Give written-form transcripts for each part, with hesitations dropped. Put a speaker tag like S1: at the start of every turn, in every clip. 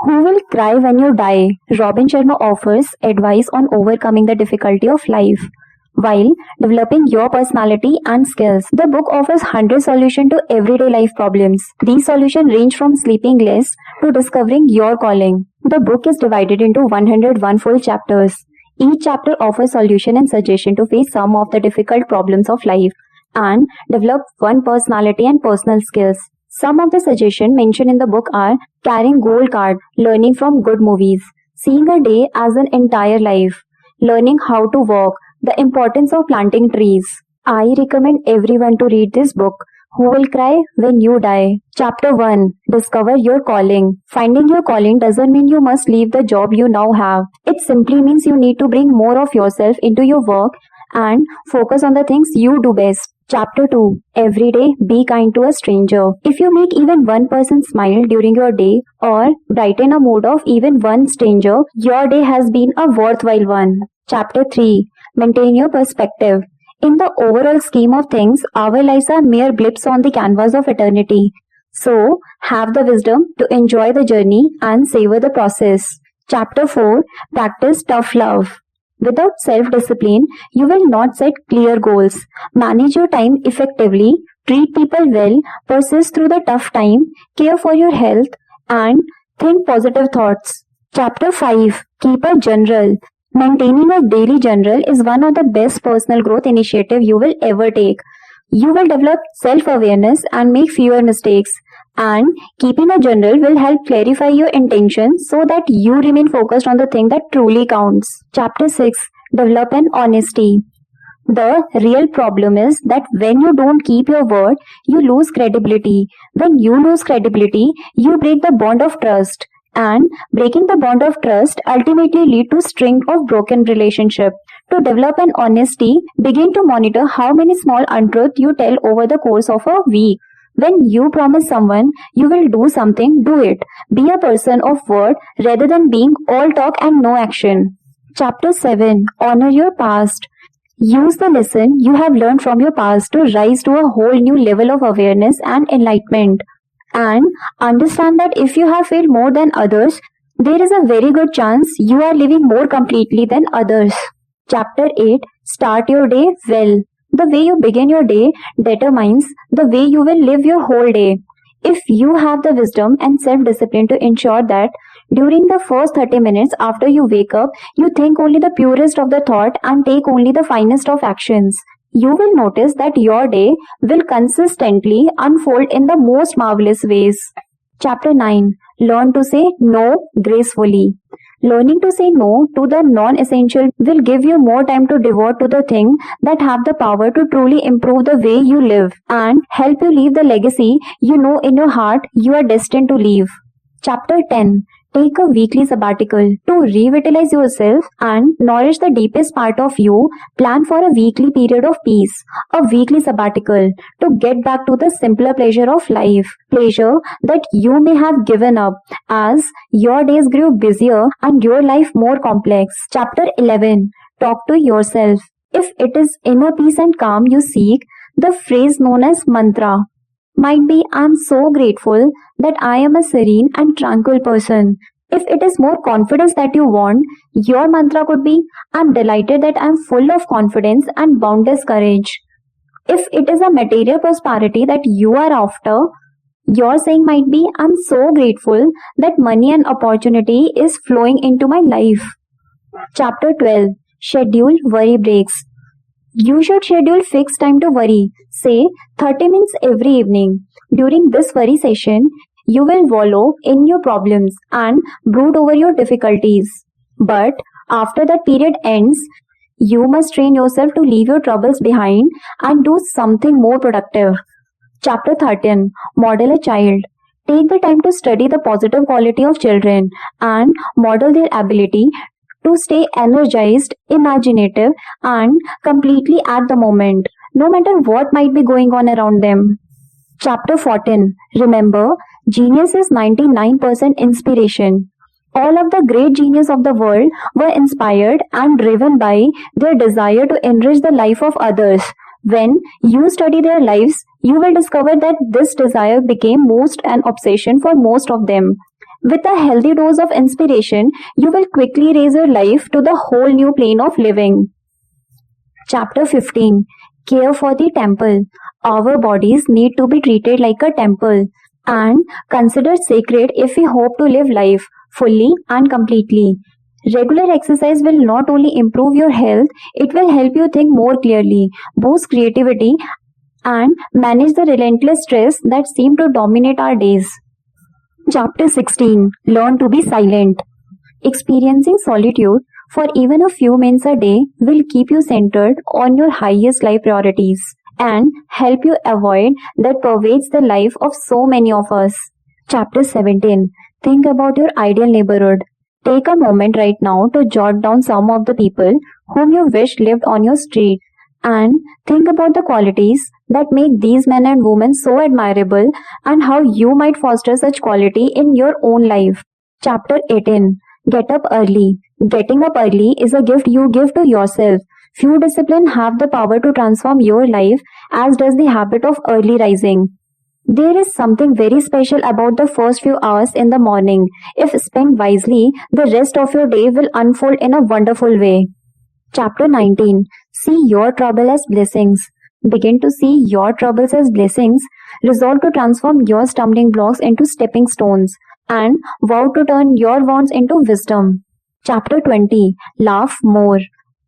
S1: Who will cry when you die? Robin Sharma offers advice on overcoming the difficulty of life while developing your personality and skills. The book offers 100 solutions to everyday life problems. These solutions range from sleeping less to discovering your calling. The book is divided into 101 full chapters. Each chapter offers solution and suggestion to face some of the difficult problems of life and develop one personality and personal skills. Some of the suggestions mentioned in the book are carrying gold card, learning from good movies, seeing a day as an entire life, learning how to walk, the importance of planting trees. I recommend everyone to read this book. Who will cry when you die? Chapter 1. Discover your calling. Finding your calling doesn't mean you must leave the job you now have. It simply means you need to bring more of yourself into your work and focus on the things you do best. Chapter 2. Every day, be kind to a stranger. If you make even one person smile during your day or brighten a mood of even one stranger, your day has been a worthwhile one. Chapter 3. Maintain your perspective. In the overall scheme of things, our lives are mere blips on the canvas of eternity. So, have the wisdom to enjoy the journey and savor the process. Chapter 4. Practice tough love. Without self-discipline, you will not set clear goals. Manage your time effectively, treat people well, persist through the tough time, care for your health, and think positive thoughts. Chapter 5. Keep a journal. Maintaining a daily journal is one of the best personal growth initiatives you will ever take. You will develop self-awareness and make fewer mistakes. And keeping a journal will help clarify your intentions so that you remain focused on the thing that truly counts. Chapter 6. Develop an honesty. The real problem is that when you don't keep your word, you lose credibility. When you lose credibility, you break the bond of trust. And breaking the bond of trust ultimately lead to string of broken relationship. To develop an honesty, begin to monitor how many small untruths you tell over the course of a week. When you promise someone you will do something, do it. Be a person of word rather than being all talk and no action. Chapter 7. Honor your past. Use the lesson you have learned from your past to rise to a whole new level of awareness and enlightenment. And understand that if you have failed more than others, there is a very good chance you are living more completely than others. Chapter 8. Start your day well. The way you begin your day determines the way you will live your whole day. If you have the wisdom and self-discipline to ensure that during the first 30 minutes after you wake up, you think only the purest of the thought and take only the finest of actions, you will notice that your day will consistently unfold in the most marvelous ways. Chapter 9. Learn to say no gracefully. Learning to say no to the non-essential will give you more time to devote to the things that have the power to truly improve the way you live and help you leave the legacy you know in your heart you are destined to leave. Chapter 10. Take a weekly sabbatical. To revitalize yourself and nourish the deepest part of you, plan for a weekly period of peace, a weekly sabbatical, to get back to the simpler pleasure of life, pleasure that you may have given up as your days grew busier and your life more complex. Chapter 11. Talk to yourself. If it is inner peace and calm you seek, the phrase known as mantra might be, "I'm so grateful that I am a serene and tranquil person." If it is more confidence that you want, your mantra could be, "I'm delighted that I'm full of confidence and boundless courage." If it is a material prosperity that you are after, your saying might be, "I'm so grateful that money and opportunity is flowing into my life." Chapter 12. Schedule worry breaks. You should schedule fixed time to worry, say 30 minutes every evening. During this worry session, you will wallow in your problems and brood over your difficulties. But after that period ends, you must train yourself to leave your troubles behind and do something more productive. Chapter 13. Model a child. Take the time to study the positive quality of children and model their ability to stay energized, imaginative, and completely at the moment, no matter what might be going on around them. Chapter 14. Remember, genius is 99% inspiration. All of the great genius of the world were inspired and driven by their desire to enrich the life of others. When you study their lives, you will discover that this desire became most an obsession for most of them. With a healthy dose of inspiration, you will quickly raise your life to the whole new plane of living. Chapter 15. Care for the temple. Our bodies need to be treated like a temple and considered sacred if we hope to live life fully and completely. Regular exercise will not only improve your health, it will help you think more clearly, boost creativity, and manage the relentless stress that seem to dominate our days. Chapter 16. Learn to be silent. Experiencing solitude for even a few minutes a day will keep you centered on your highest life priorities and help you avoid that pervades the life of so many of us. Chapter 17. Think about your ideal neighborhood. Take a moment right now to jot down some of the people whom you wish lived on your street and think about the qualities that make these men and women so admirable and how you might foster such quality in your own life. Chapter 18. Get up early. Getting up early is a gift you give to yourself. Few disciplines have the power to transform your life as does the habit of early rising. There is something very special about the first few hours in the morning. If spent wisely, the rest of your day will unfold in a wonderful way. Chapter 19. See your trouble as blessings. Begin to see your troubles as blessings. Resolve to transform your stumbling blocks into stepping stones and vow to turn your wants into wisdom. Chapter 20. Laugh more.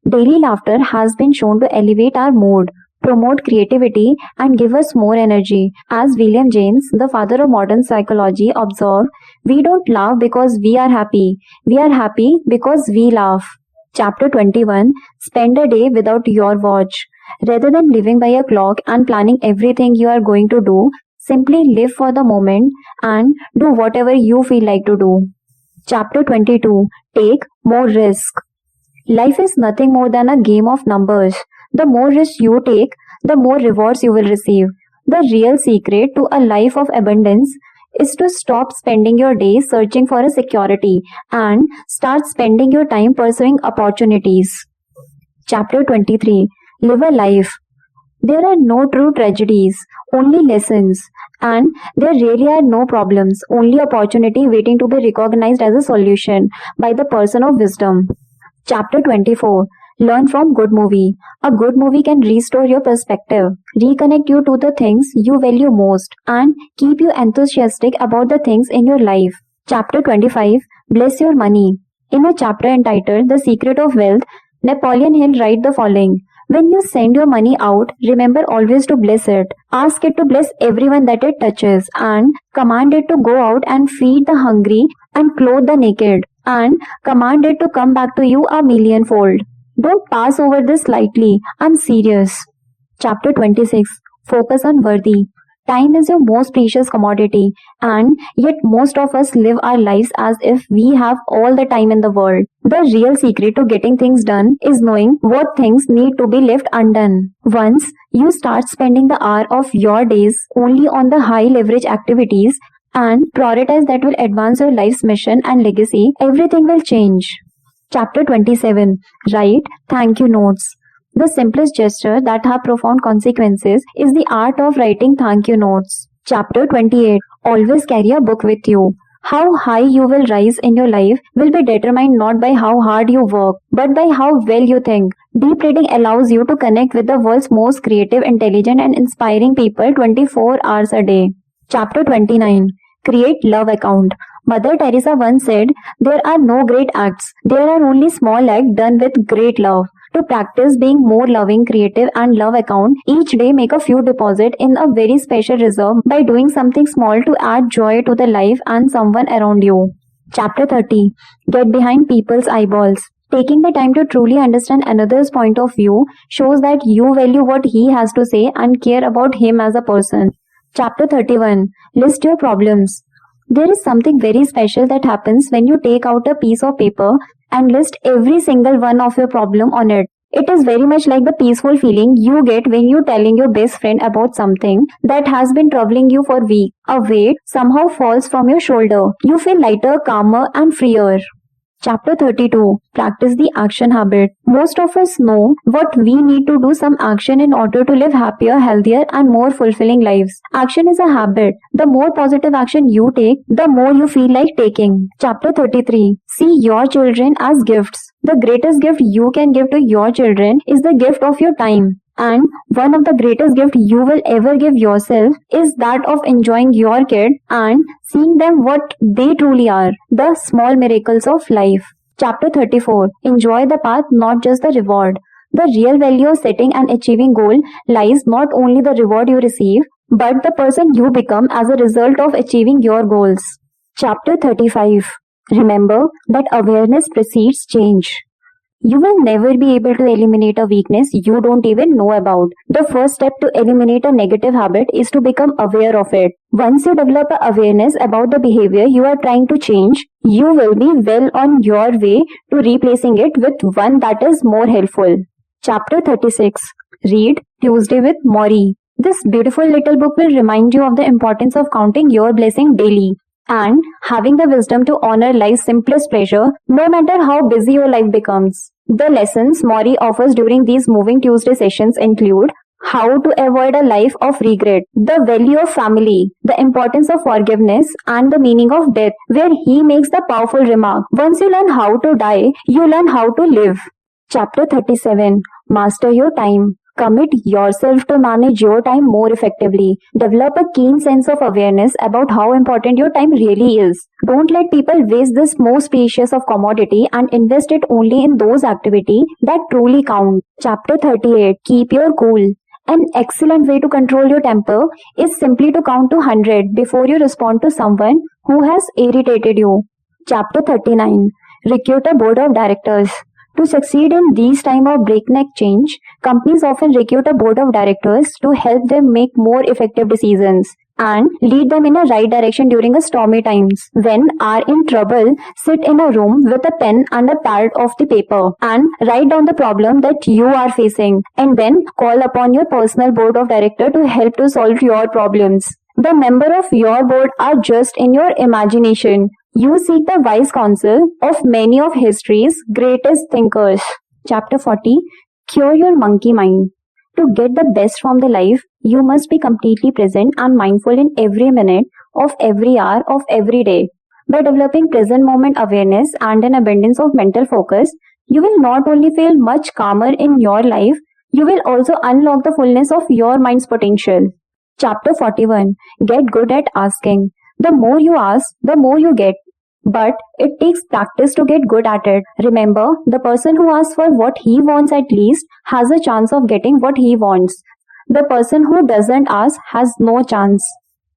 S1: Daily laughter has been shown to elevate our mood, promote creativity, and give us more energy. As William James, the father of modern psychology, observed, we don't laugh because we are happy. We are happy because we laugh. Chapter 21. Spend a day without your watch. Rather than living by a clock and planning everything you are going to do, simply live for the moment and do whatever you feel like to do. Chapter 22. Take more risk. Life is nothing more than a game of numbers. The more risks you take, the more rewards you will receive. The real secret to a life of abundance is to stop spending your days searching for a security and start spending your time pursuing opportunities. Chapter 23. Live a life. There are no true tragedies, only lessons, and there really are no problems, only opportunity waiting to be recognized as a solution by the person of wisdom. Chapter 24. Learn from good movie. A good movie can restore your perspective, reconnect you to the things you value most, and keep you enthusiastic about the things in your life. Chapter 25. Bless your money. In a chapter entitled The Secret of Wealth, Napoleon Hill writes the following. When you send your money out, remember always to bless it. Ask it to bless everyone that it touches and command it to go out and feed the hungry and clothe the naked and command it to come back to you a millionfold. Don't pass over this lightly. I'm serious. Chapter 26. Focus on worthy. Time is your most precious commodity, and yet most of us live our lives as if we have all the time in the world. The real secret to getting things done is knowing what things need to be left undone. Once you start spending the hour of your days only on the high leverage activities and prioritize that will advance your life's mission and legacy, everything will change. Chapter 27. Write thank you notes. The simplest gesture that have profound consequences is the art of writing thank you notes. Chapter 28. Always carry a book with you. How high you will rise in your life will be determined not by how hard you work, but by how well you think. Deep reading allows you to connect with the world's most creative, intelligent, and inspiring people 24 hours a day. Chapter 29. Create love account. Mother Teresa once said, there are no great acts. There are only small acts done with great love. To practice being more loving, creative, and love account, each day make a few deposit in a very special reserve by doing something small to add joy to the life and someone around you. Chapter 30. Get behind people's eyeballs. Taking the time to truly understand another's point of view shows that you value what he has to say and care about him as a person. Chapter 31. List your problems. There is something very special that happens when you take out a piece of paper and list every single one of your problem on it. It is very much like the peaceful feeling you get when you're telling your best friend about something that has been troubling you for weeks. A weight somehow falls from your shoulder. You feel lighter, calmer, and freer. Chapter 32. Practice the action habit. Most of us know what we need to do some action in order to live happier, healthier, and more fulfilling lives. Action is a habit. The more positive action you take, the more you feel like taking. Chapter 33. See your children as gifts. The greatest gift you can give to your children is the gift of your time. And one of the greatest gifts you will ever give yourself is that of enjoying your kid and seeing them what they truly are, the small miracles of life. Chapter 34. Enjoy the path, not just the reward. The real value of setting and achieving goal lies not only the reward you receive, but the person you become as a result of achieving your goals. Chapter 35. Remember that awareness precedes change. You will never be able to eliminate a weakness you don't even know about. The first step to eliminate a negative habit is to become aware of it. Once you develop a awareness about the behavior you are trying to change, you will be well on your way to replacing it with one that is more helpful. Chapter 36. Read Tuesday with Maury. This beautiful little book will remind you of the importance of counting your blessing daily and having the wisdom to honor life's simplest pleasure, no matter how busy your life becomes. The lessons Maury offers during these Moving Tuesday sessions include how to avoid a life of regret, the value of family, the importance of forgiveness, and the meaning of death, where he makes the powerful remark, once you learn how to die, you learn how to live. Chapter 37. Master your time. Commit yourself to manage your time more effectively. Develop a keen sense of awareness about how important your time really is. Don't let people waste this most precious of commodity and invest it only in those activities that truly count. Chapter 38. Keep your cool. An excellent way to control your temper is simply to count to 100 before you respond to someone who has irritated you. Chapter 39. Recruit a board of directors. To succeed in these times of breakneck change, companies often recruit a board of directors to help them make more effective decisions and lead them in a right direction during a stormy times. When are in trouble, sit in a room with a pen and a pad of the paper and write down the problem that you are facing, and then call upon your personal board of director to help to solve your problems. The member of your board are just in your imagination. You seek the wise counsel of many of history's greatest thinkers. Chapter 40. Cure your monkey mind. To get the best from the life, you must be completely present and mindful in every minute of every hour of every day. By developing present moment awareness and an abundance of mental focus, you will not only feel much calmer in your life, you will also unlock the fullness of your mind's potential. Chapter 41. Get good at asking. The more you ask, the more you get. But it takes practice to get good at it. Remember, the person who asks for what he wants at least has a chance of getting what he wants. The person who doesn't ask has no chance.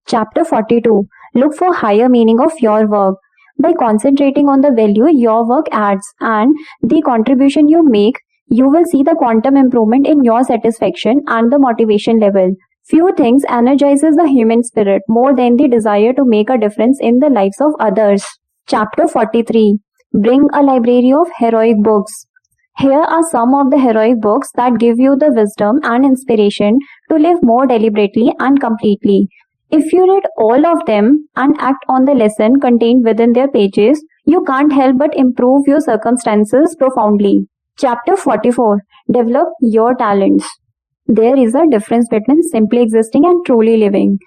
S1: Chapter 42. Look for higher meaning of your work. By concentrating on the value your work adds and the contribution you make, you will see the quantum improvement in your satisfaction and the motivation level. Few things energizes the human spirit more than the desire to make a difference in the lives of others. Chapter 43. Bring a library of heroic books. Here are some of the heroic books that give you the wisdom and inspiration to live more deliberately and completely. If you read all of them and act on the lesson contained within their pages, you can't help but improve your circumstances profoundly. Chapter 44. Develop your talents. There is a difference between simply existing and truly living.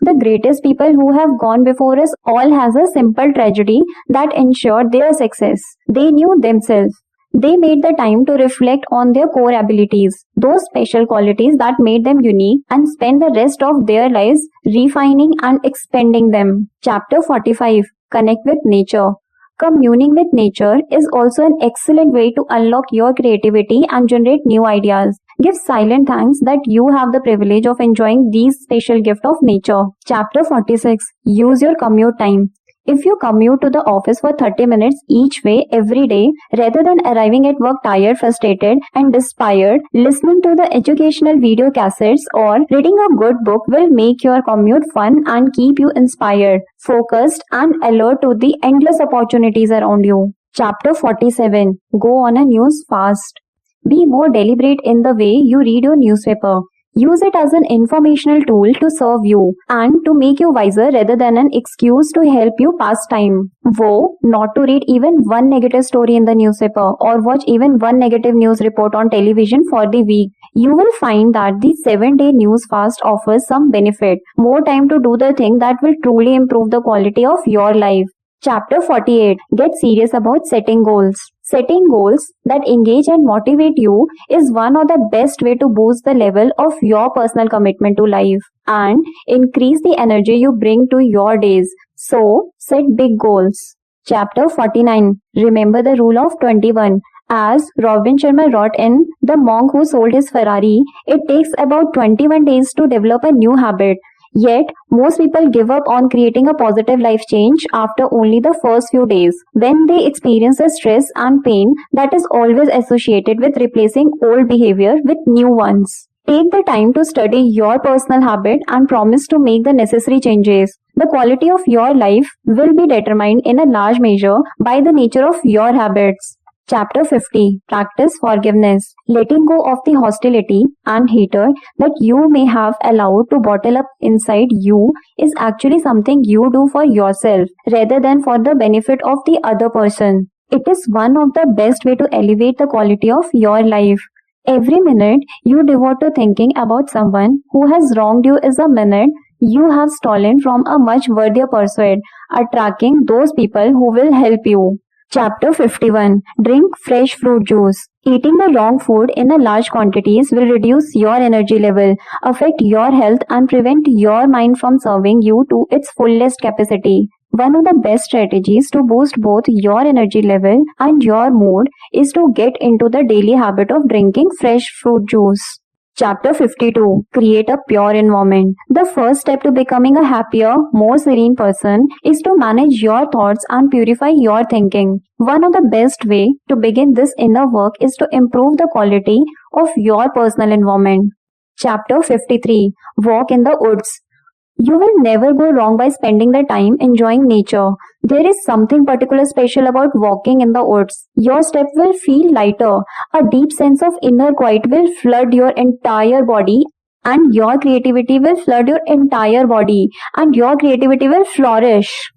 S1: The greatest people who have gone before us all has a simple tragedy that ensured their success. They knew themselves. They made the time to reflect on their core abilities, those special qualities that made them unique, and spend the rest of their lives refining and expanding them. Chapter 45. Connect with nature. Communing with nature is also an excellent way to unlock your creativity and generate new ideas. Give silent thanks that you have the privilege of enjoying these special gift of nature. Chapter 46. Use your commute time. If you commute to the office for 30 minutes each way every day, rather than arriving at work tired, frustrated, and despaired, listening to the educational video cassettes or reading a good book will make your commute fun and keep you inspired, focused, and alert to the endless opportunities around you. Chapter 47. Go on a news fast. Be more deliberate in the way you read your newspaper. Use it as an informational tool to serve you and to make you wiser rather than an excuse to help you pass time. Woe not to read even one negative story in the newspaper or watch even one negative news report on television for the week. You will find that the 7-day news fast offers some benefit, more time to do the thing that will truly improve the quality of your life. Chapter 48. Get serious about setting goals. Setting goals that engage and motivate you is one of the best way to boost the level of your personal commitment to life and increase the energy you bring to your days. So, set big goals. Chapter 49. Remember the rule of 21. As Robin Sharma wrote in The Monk Who Sold His Ferrari, it takes about 21 days to develop a new habit. Yet, most people give up on creating a positive life change after only the first few days, when they experience the stress and pain that is always associated with replacing old behavior with new ones. Take the time to study your personal habit and promise to make the necessary changes. The quality of your life will be determined in a large measure by the nature of your habits. Chapter 50. Practice forgiveness. Letting go of the hostility and hatred that you may have allowed to bottle up inside you is actually something you do for yourself rather than for the benefit of the other person. It is one of the best way to elevate the quality of your life. Every minute you devote to thinking about someone who has wronged you is a minute you have stolen from a much worthier pursuit, attracting those people who will help you. Chapter 51. Drink fresh fruit juice. Eating the wrong food in a large quantities will reduce your energy level, affect your health and prevent your mind from serving you to its fullest capacity. One of the best strategies to boost both your energy level and your mood is to get into the daily habit of drinking fresh fruit juice. Chapter 52. Create a pure environment. The first step to becoming a happier, more serene person is to manage your thoughts and purify your thinking. One of the best way to begin this inner work is to improve the quality of your personal environment. Chapter 53. Walk in the woods. You will never go wrong by spending the time enjoying nature. There is something particular special about walking in the woods. Your step will feel lighter. A deep sense of inner quiet will flood your entire body and your creativity will flourish.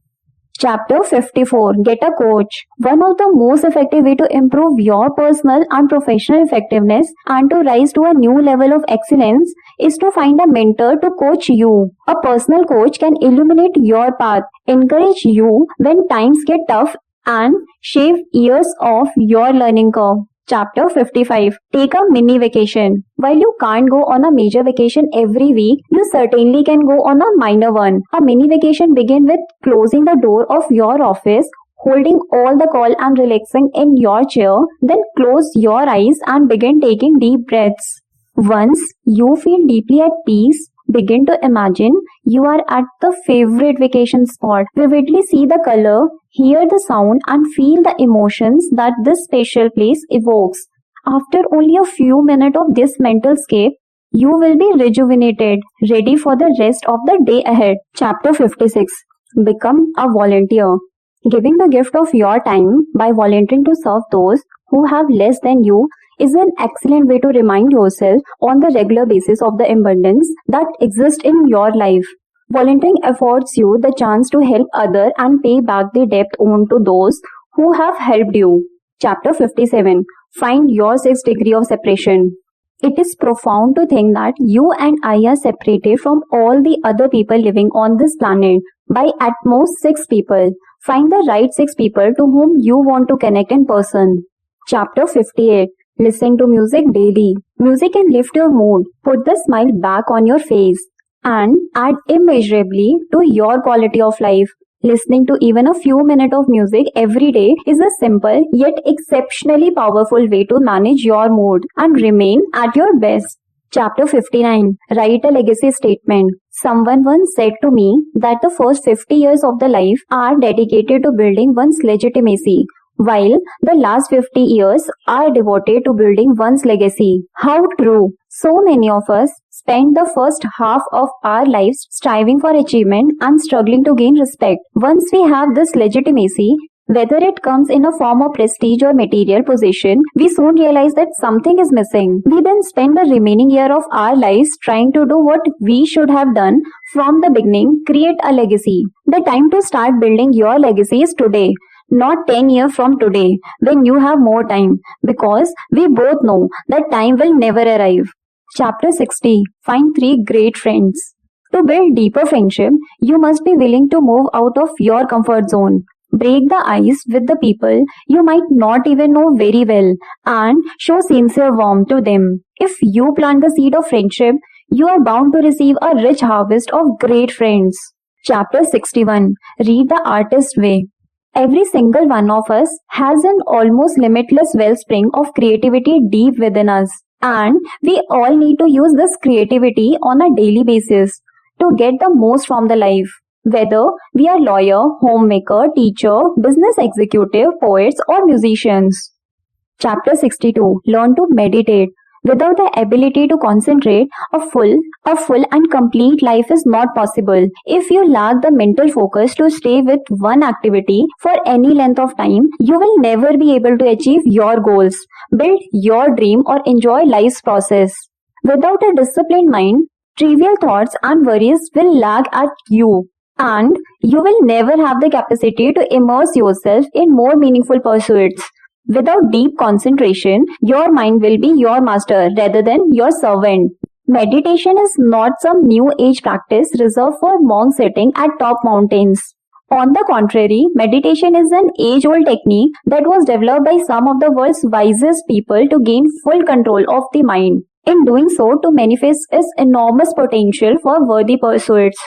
S1: Chapter 54. Get a coach. One of the most effective way to improve your personal and professional effectiveness and to rise to a new level of excellence is to find a mentor to coach you. A personal coach can illuminate your path, encourage you when times get tough, and shave years off your learning curve. Chapter 55. Take a mini vacation. While you can't go on a major vacation every week, you certainly can go on a minor one. A mini vacation begins with closing the door of your office, holding all the call and relaxing in your chair, then close your eyes and begin taking deep breaths. Once you feel deeply at peace, begin to imagine you are at the favorite vacation spot. Vividly see the color, hear the sound and feel the emotions that this special place evokes. After only a few minutes of this mental escape, you will be rejuvenated, ready for the rest of the day ahead. Chapter 56. Become a volunteer. Giving the gift of your time by volunteering to serve those who have less than you is an excellent way to remind yourself on the regular basis of the abundance that exists in your life. Volunteering affords you the chance to help others and pay back the debt owed to those who have helped you. Chapter 57. Find your sixth degree of separation. It is profound to think that you and I are separated from all the other people living on this planet by at most 6 people. Find the right 6 people to whom you want to connect in person. Chapter 58. Listen to music daily. Music can lift your mood, put the smile back on your face, and add immeasurably to your quality of life. Listening to even a few minutes of music every day is a simple yet exceptionally powerful way to manage your mood and remain at your best. Chapter 59. Write a legacy statement. Someone once said to me that the first 50 years of the life are dedicated to building one's legitimacy, while the last 50 years are devoted to building one's legacy. How true! So many of us spend the first half of our lives striving for achievement and struggling to gain respect. Once we have this legitimacy, Whether it comes in a form of prestige or material possession, we soon realize that something is missing. We then spend the remaining year of our lives trying to do what we should have done from the beginning, create a legacy. The time to start building your legacy is today, not 10 years from today when you have more time, because we both know that time will never arrive. Chapter 60. Find 3 great friends. To build deeper friendship, you must be willing to move out of your comfort zone. Break the ice with the people you might not even know very well and show sincere warmth to them. If you plant the seed of friendship, you are bound to receive a rich harvest of great friends. Chapter 61. Read the artist way. Every single one of us has an almost limitless wellspring of creativity deep within us, and we all need to use this creativity on a daily basis to get the most from the life. Whether we are lawyer, homemaker, teacher, business executive, poets, or musicians. Chapter 62. Learn to meditate. Without the ability to concentrate, a full and complete life is not possible. If you lack the mental focus to stay with one activity for any length of time, you will never be able to achieve your goals, build your dream, or enjoy life's process. Without a disciplined mind, trivial thoughts and worries will lag at you, and you will never have the capacity to immerse yourself in more meaningful pursuits. Without deep concentration, your mind will be your master rather than your servant. Meditation is not some new age practice reserved for monks sitting at top mountains. On the contrary, meditation is an age-old technique that was developed by some of the world's wisest people to gain full control of the mind. In doing so, to manifest its enormous potential for worthy pursuits.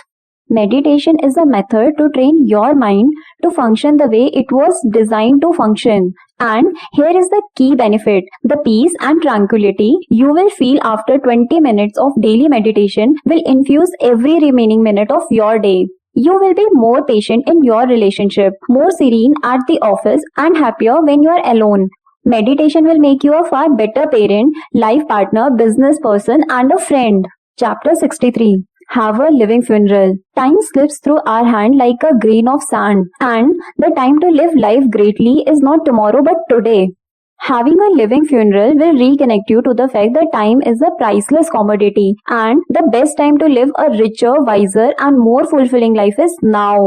S1: Meditation is a method to train your mind to function the way it was designed to function. And here is the key benefit: the peace and tranquility you will feel after 20 minutes of daily meditation will infuse every remaining minute of your day. You will be more patient in your relationship, more serene at the office, and happier when you are alone. Meditation will make you a far better parent, life partner, business person, and a friend. Chapter 63. Have a living funeral. Time slips through our hand like a grain of sand, and the time to live life greatly is not tomorrow but today. Having a living funeral will reconnect you to the fact that time is a priceless commodity, and the best time to live a richer, wiser, and more fulfilling life is now.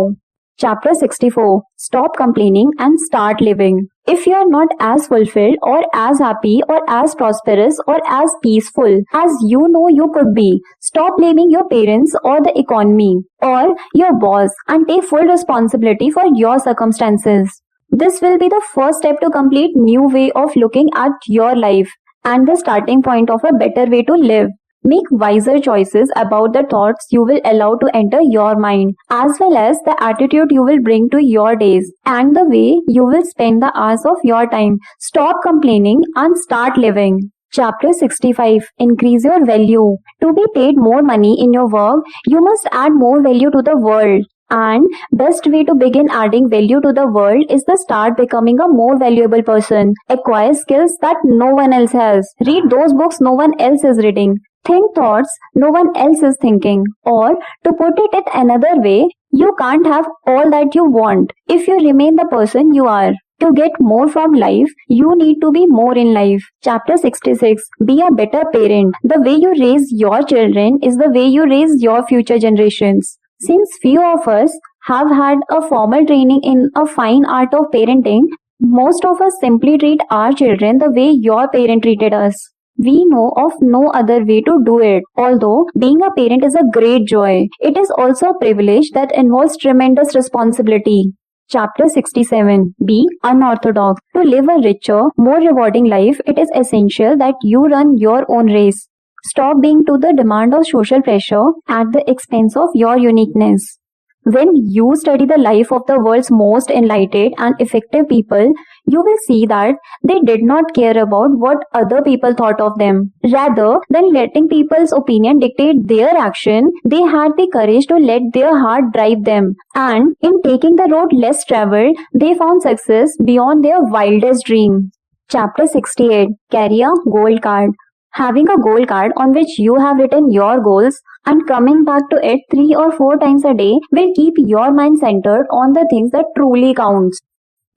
S1: Chapter 64. Stop complaining and start living. If you are not as fulfilled or as happy or as prosperous or as peaceful as you know you could be, stop blaming your parents or the economy or your boss and take full responsibility for your circumstances. This will be the first step to complete new way of looking at your life and the starting point of a better way to live. Make wiser choices about the thoughts you will allow to enter your mind, as well as the attitude you will bring to your days and the way you will spend the hours of your time. Stop complaining and start living. Chapter 65. Increase your value. To be paid more money in your work, you must add more value to the world. And best way to begin adding value to the world is to start becoming a more valuable person. Acquire skills that no one else has. Read those books no one else is reading. Think thoughts no one else is thinking. Or, to put it in another way, you can't have all that you want if you remain the person you are. To get more from life, you need to be more in life. Chapter 66. Be a better parent. The way you raise your children is the way you raise your future generations. Since few of us have had a formal training in a fine art of parenting, most of us simply treat our children the way your parent treated us. We know of no other way to do it. Although being a parent is a great joy, it is also a privilege that involves tremendous responsibility. Chapter 67. Be unorthodox. To live a richer, more rewarding life, it is essential that you run your own race. Stop being to the demand of social pressure at the expense of your uniqueness. When you study the life of the world's most enlightened and effective people, you will see that they did not care about what other people thought of them. Rather than letting people's opinion dictate their action, they had the courage to let their heart drive them. And in taking the road less traveled, they found success beyond their wildest dream. Chapter 68. Carry a gold card. Having a goal card on which you have written your goals and coming back to it 3 or 4 times a day will keep your mind centered on the things that truly counts.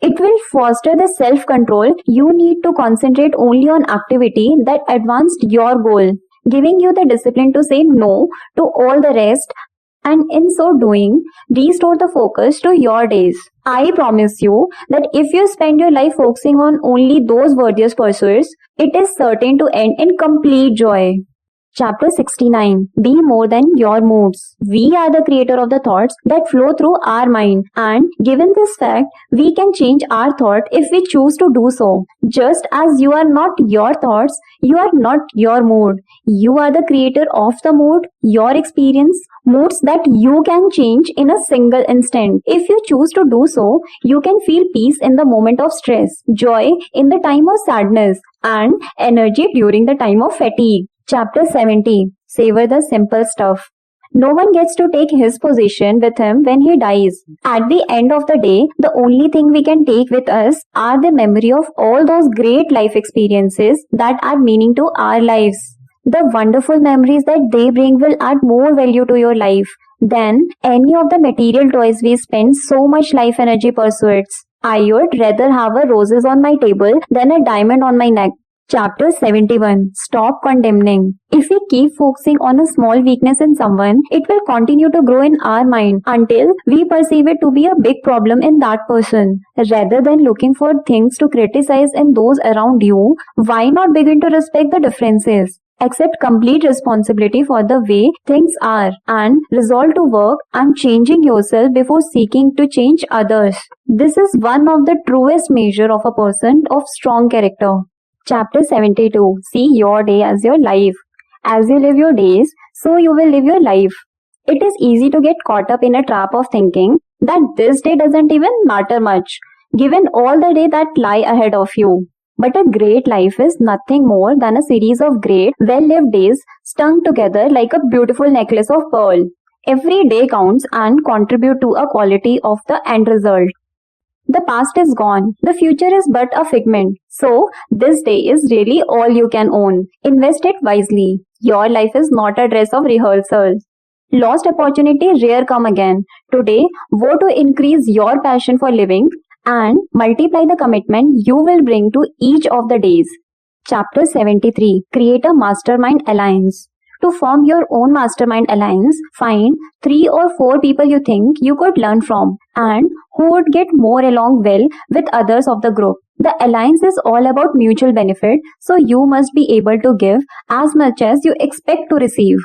S1: It will foster the self-control you need to concentrate only on activity that advanced your goal, giving you the discipline to say no to all the rest and in so doing, restore the focus to your days. I promise you that if you spend your life focusing on only those virtuous pursuits, it is certain to end in complete joy. Chapter 69. Be more than your moods. We are the creator of the thoughts that flow through our mind, and given this fact, we can change our thought if we choose to do so. Just as you are not your thoughts, you are not your mood. You are the creator of the mood, your experience, moods that you can change in a single instant. If you choose to do so, you can feel peace in the moment of stress, joy in the time of sadness, and energy during the time of fatigue. Chapter 70. Savor the simple stuff. No one gets to take his position with him when he dies. At the end of the day, the only thing we can take with us are the memory of all those great life experiences that add meaning to our lives. The wonderful memories that they bring will add more value to your life than any of the material toys we spend so much life energy pursuits. I would rather have a roses on my table than a diamond on my neck. Chapter 71. Stop condemning. If we keep focusing on a small weakness in someone, it will continue to grow in our mind until we perceive it to be a big problem in that person. Rather than looking for things to criticize in those around you, why not begin to respect the differences? Accept complete responsibility for the way things are and resolve to work on changing yourself before seeking to change others. This is one of the truest measure of a person of strong character. Chapter 72. See your day as your life. As you live your days, so you will live your life. It is easy to get caught up in a trap of thinking that this day doesn't even matter much, given all the day that lie ahead of you. But a great life is nothing more than a series of great, well-lived days strung together like a beautiful necklace of pearl. Every day counts and contribute to a quality of the end result. The past is gone. The future is but a figment. So, this day is really all you can own. Invest it wisely. Your life is not a dress of rehearsals. Lost opportunity rare come again. Today, vote to increase your passion for living and multiply the commitment you will bring to each of the days. Chapter 73. Create a mastermind alliance. To form your own mastermind alliance, find 3 or 4 people you think you could learn from and who would get more along well with others of the group. The alliance is all about mutual benefit, so you must be able to give as much as you expect to receive.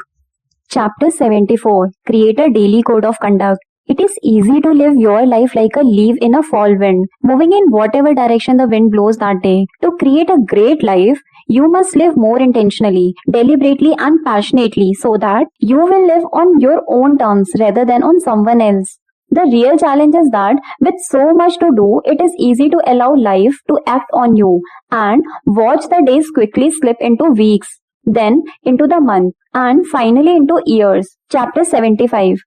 S1: Chapter 74. Create a daily code of conduct. It is easy to live your life like a leaf in a fall wind, moving in whatever direction the wind blows that day. To create a great life, you must live more intentionally, deliberately and passionately so that you will live on your own terms rather than on someone else. The real challenge is that with so much to do, it is easy to allow life to act on you and watch the days quickly slip into weeks, then into the month and finally into years. Chapter 75.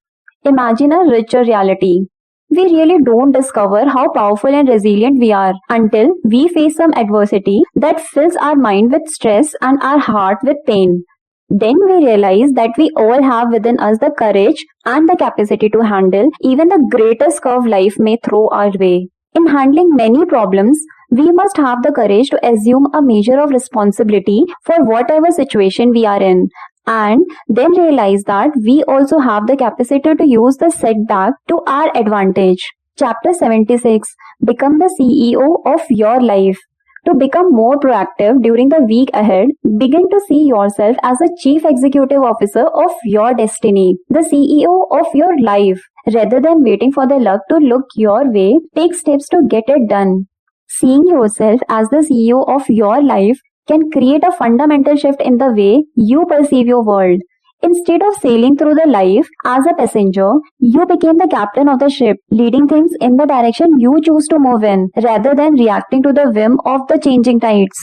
S1: Imagine a richer reality. We really don't discover how powerful and resilient we are until we face some adversity that fills our mind with stress and our heart with pain. Then we realize that we all have within us the courage and the capacity to handle even the greatest curve life may throw our way. In handling many problems, we must have the courage to assume a measure of responsibility for whatever situation we are in, and then realize that we also have the capacity to use the setback to our advantage. Chapter 76. Become the CEO of your life. To become more proactive during the week ahead, begin to see yourself as a chief executive officer of your destiny, the CEO of your life. Rather than waiting for the luck to look your way, take steps to get it done. Seeing yourself as the CEO of your life can create a fundamental shift in the way you perceive your world. Instead of sailing through the life as a passenger, you became the captain of the ship, leading things in the direction you choose to move in, rather than reacting to the whim of the changing tides.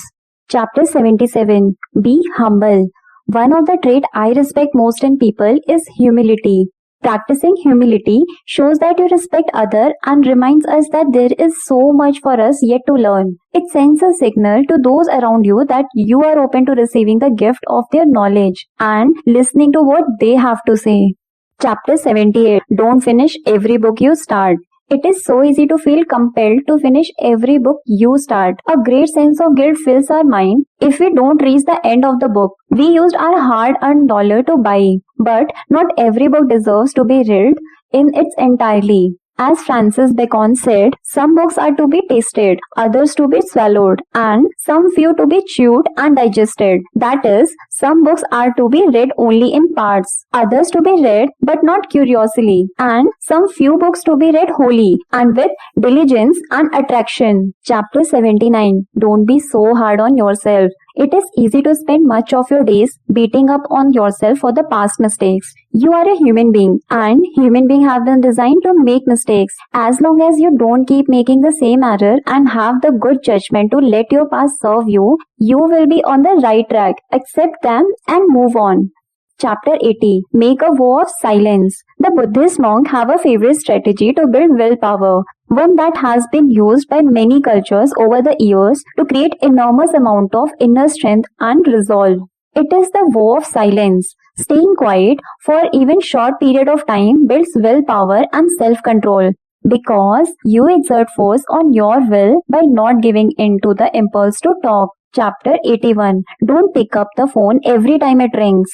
S1: Chapter 77. Be humble. One of the traits I respect most in people is humility. Practicing humility shows that you respect others and reminds us that there is so much for us yet to learn. It sends a signal to those around you that you are open to receiving the gift of their knowledge and listening to what they have to say. Chapter 78. Don't finish every book you start. It is so easy to feel compelled to finish every book you start. A great sense of guilt fills our mind if we don't reach the end of the book we used our hard-earned dollar to buy. But not every book deserves to be read in its entirety. As Francis Bacon said, some books are to be tasted, others to be swallowed, and some few to be chewed and digested. That is, some books are to be read only in parts, others to be read but not curiously, and some few books to be read wholly and with diligence and attraction. Chapter 79. Don't be so hard on yourself. It is easy to spend much of your days beating up on yourself for the past mistakes. You are a human being, and human beings have been designed to make mistakes. As long as you don't keep making the same error and have the good judgment to let your past serve you, you will be on the right track. Accept them and move on. Chapter 80. Make a vow of silence. The Buddhist monks have a favorite strategy to build willpower, one that has been used by many cultures over the years to create enormous amount of inner strength and resolve. It is the vow of silence. Staying quiet for even short period of time builds willpower and self-control, because you exert force on your will by not giving in to the impulse to talk. Chapter 81. Don't pick up the phone every time it rings.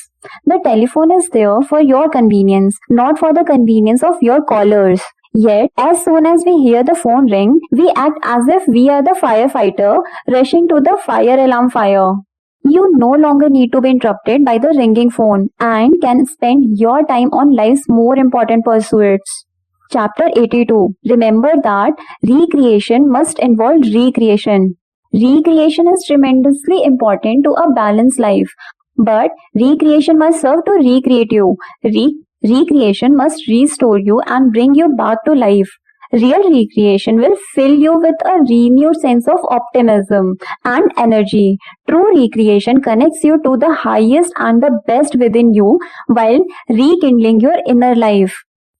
S1: The telephone is there for your convenience, not for the convenience of your callers. Yet, as soon as we hear the phone ring, we act as if we are the firefighter rushing to the fire alarm fire. You no longer need to be interrupted by the ringing phone and can spend your time on life's more important pursuits. Chapter 82. Remember that recreation must involve recreation. Recreation is tremendously important to a balanced life, but recreation must serve to recreate you. Recreation must restore you and bring you back to life. Real recreation will fill you with a renewed sense of optimism and energy. True recreation connects you to the highest and the best within you while rekindling your inner life.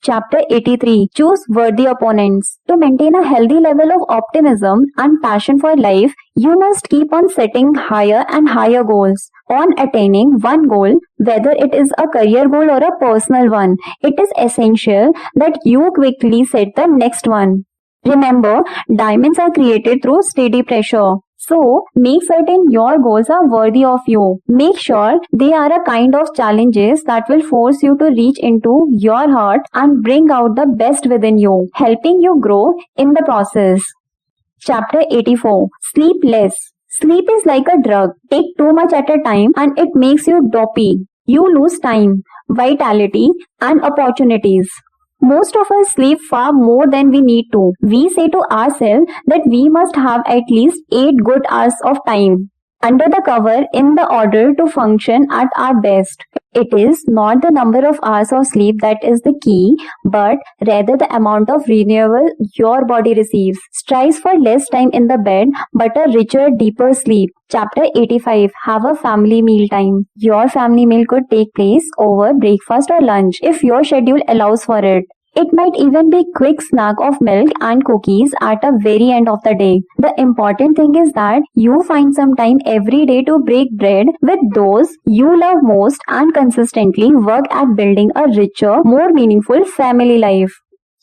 S1: Chapter 83. Choose worthy opponents. To maintain a healthy level of optimism and passion for life, you must keep on setting higher and higher goals. On attaining one goal, whether it is a career goal or a personal one, it is essential that you quickly set the next one. Remember, diamonds are created through steady pressure. So, make certain your goals are worthy of you. Make sure they are a kind of challenges that will force you to reach into your heart and bring out the best within you, helping you grow in the process. Chapter 84. Sleep less. Sleep is like a drug. Take too much at a time and it makes you dopey. You lose time, vitality, and opportunities. Most of us sleep far more than we need to. We say to ourselves that we must have at least 8 good hours of time under the cover in the order to function at our best. It is not the number of hours of sleep that is the key, but rather the amount of renewal your body receives. Strive for less time in the bed, but a richer, deeper sleep. Chapter 85. Have a family meal time. Your family meal could take place over breakfast or lunch if your schedule allows for it. It might even be a quick snack of milk and cookies at the very end of the day. The important thing is that you find some time every day to break bread with those you love most and consistently work at building a richer, more meaningful family life.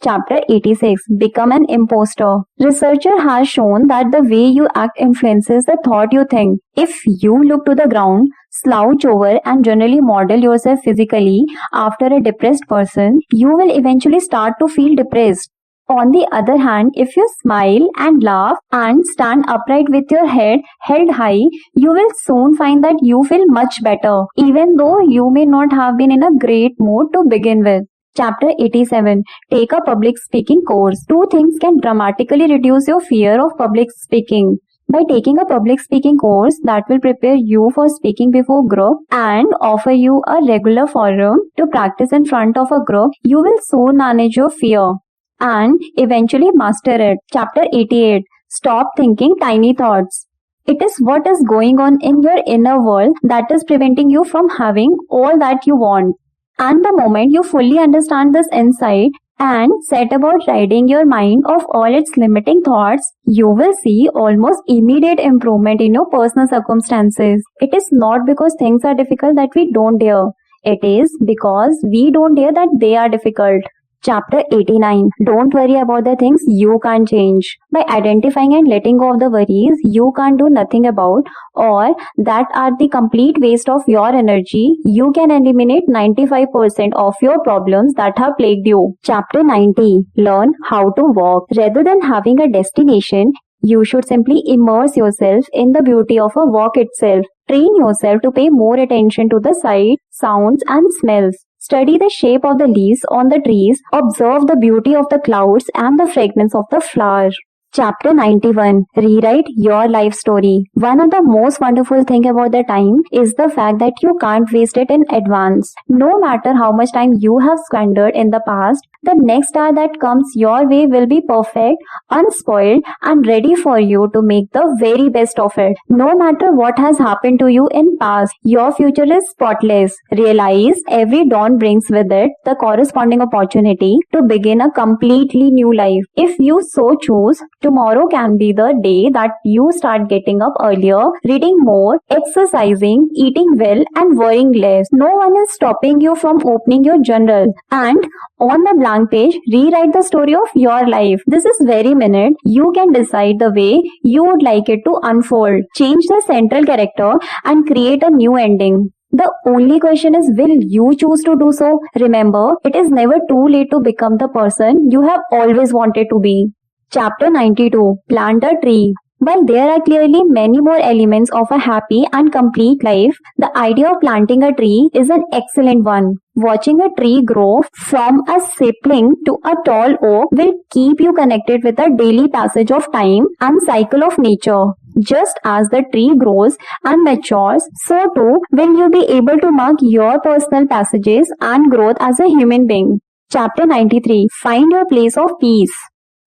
S1: Chapter 86. Become an imposter. Researcher has shown that the way you act influences the thought you think. If you look to the ground, slouch over and generally model yourself physically after a depressed person, you will eventually start to feel depressed. On the other hand, if you smile and laugh and stand upright with your head held high, you will soon find that you feel much better, even though you may not have been in a great mood to begin with. Chapter 87. Take a public speaking course. 2 things can dramatically reduce your fear of public speaking. By taking a public speaking course that will prepare you for speaking before a group and offer you a regular forum to practice in front of a group, you will soon manage your fear and eventually master it. Chapter 88. Stop thinking tiny thoughts. It is what is going on in your inner world that is preventing you from having all that you want. And the moment you fully understand this insight and set about ridding your mind of all its limiting thoughts, you will see almost immediate improvement in your personal circumstances. It is not because things are difficult that we don't dare. It is because we don't dare that they are difficult. Chapter 89. Don't worry about the things you can't change. By identifying and letting go of the worries you can't do nothing about or that are the complete waste of your energy, you can eliminate 95% of your problems that have plagued you. Chapter 90. Learn how to walk. Rather than having a destination, you should simply immerse yourself in the beauty of a walk itself. Train yourself to pay more attention to the sights, sounds, and smells. Study the shape of the leaves on the trees, observe the beauty of the clouds and the fragrance of the flower. Chapter 91. Rewrite your life story. One of the most wonderful thing about the time is the fact that you can't waste it in advance. No matter how much time you have squandered in the past, the next star that comes your way will be perfect, unspoiled, and ready for you to make the very best of it. No matter what has happened to you in past, your future is spotless. Realize every dawn brings with it the corresponding opportunity to begin a completely new life. If you so choose, tomorrow can be the day that you start getting up earlier, reading more, exercising, eating well, and worrying less. No one is stopping you from opening your journal and on the blank page, rewrite the story of your life. This is very minute. You can decide the way you would like it to unfold. Change the central character and create a new ending. The only question is, will you choose to do so? Remember, it is never too late to become the person you have always wanted to be. Chapter 92. Plant a tree. While there are clearly many more elements of a happy and complete life, the idea of planting a tree is an excellent one. Watching a tree grow from a sapling to a tall oak will keep you connected with the daily passage of time and cycle of nature. Just as the tree grows and matures, so too will you be able to mark your personal passages and growth as a human being. Chapter 93. Find your place of peace.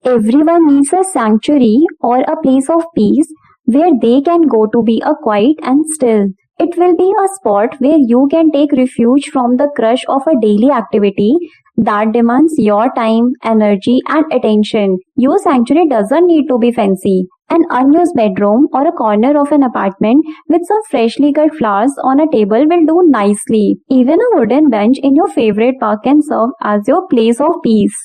S1: Everyone needs a sanctuary or a place of peace where they can go to be a quiet and still. It will be a spot where you can take refuge from the crush of a daily activity that demands your time, energy, and attention. Your sanctuary doesn't need to be fancy. An unused bedroom or a corner of an apartment with some freshly cut flowers on a table will do nicely. Even a wooden bench in your favorite park can serve as your place of peace.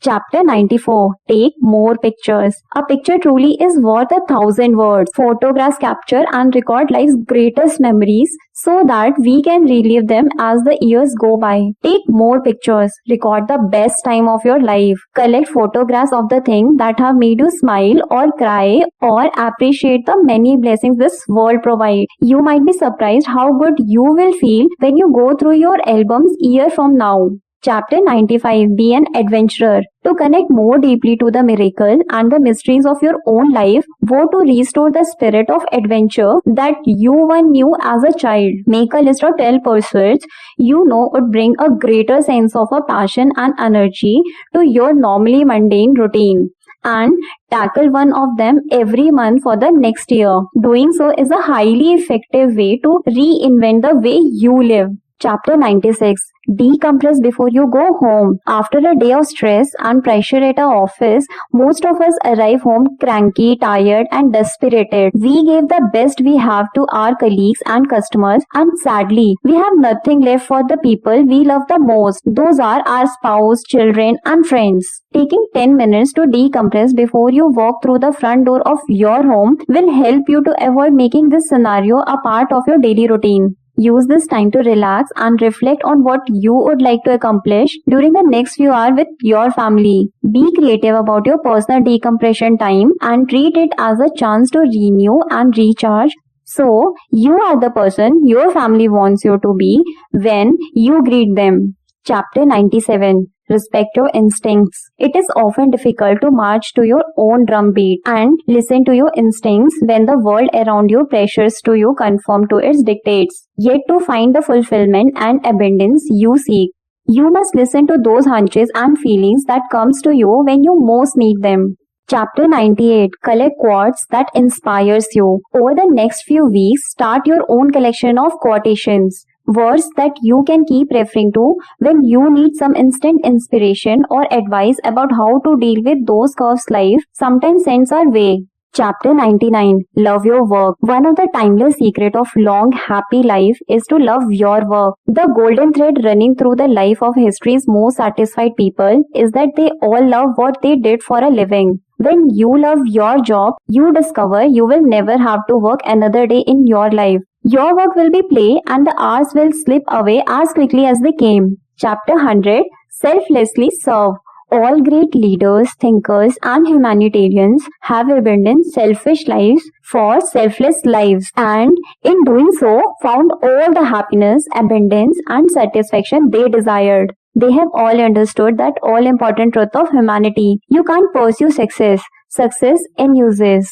S1: Chapter 94. Take more pictures. A picture truly is worth 1,000 words. Photographs capture and record life's greatest memories so that we can relive them as the years go by. Take more pictures. Record the best time of your life. Collect photographs of the things that have made you smile or cry or appreciate the many blessings this world provides. You might be surprised how good you will feel when you go through your albums a year from now. Chapter 95. Be an adventurer. To connect more deeply to the miracle and the mysteries of your own life, vow to restore the spirit of adventure that you once knew as a child. Make a list of 12 pursuits you know would bring a greater sense of a passion and energy to your normally mundane routine, and tackle one of them every month for the next year. Doing so is a highly effective way to reinvent the way you live. Chapter 96. Decompress before you go home. After a day of stress and pressure at our office, most of us arrive home cranky, tired, and dispirited. We gave the best we have to our colleagues and customers, and sadly, we have nothing left for the people we love the most. Those are our spouse, children, and friends. Taking 10 minutes to decompress before you walk through the front door of your home will help you to avoid making this scenario a part of your daily routine. Use this time to relax and reflect on what you would like to accomplish during the next few hours with your family. Be creative about your personal decompression time and treat it as a chance to renew and recharge. So, you are the person your family wants you to be when you greet them. Chapter 97. Respect your instincts. It is often difficult to march to your own drumbeat and listen to your instincts when the world around you pressures to you conform to its dictates. Yet to find the fulfillment and abundance you seek, you must listen to those hunches and feelings that comes to you when you most need them. Chapter 98. Collect quotes that inspires you. Over the next few weeks, start your own collection of quotations. Words that you can keep referring to when you need some instant inspiration or advice about how to deal with those curves life sometimes sends our way. Chapter 99. Love your work. One of the timeless secrets of long, happy life is to love your work. The golden thread running through the life of history's most satisfied people is that they all love what they did for a living. When you love your job, you discover you will never have to work another day in your life. Your work will be play and the hours will slip away as quickly as they came. Chapter 100. Selflessly serve. All great leaders, thinkers, and humanitarians have abandoned selfish lives for selfless lives, and in doing so, found all the happiness, abundance, and satisfaction they desired. They have all understood that all important truth of humanity. You can't pursue success. Success inuses.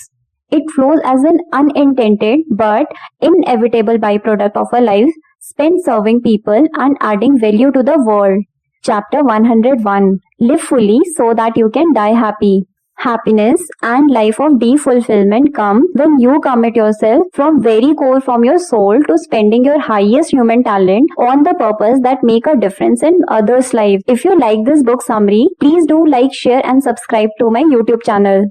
S1: It flows as an unintended but inevitable byproduct of a life spent serving people and adding value to the world. Chapter 101. Live fully so that you can die happy. Happiness and life of deep fulfillment come when you commit yourself from very core from your soul to spending your highest human talent on the purpose that make a difference in others' lives. If you like this book summary, please do like, share and subscribe to my YouTube channel.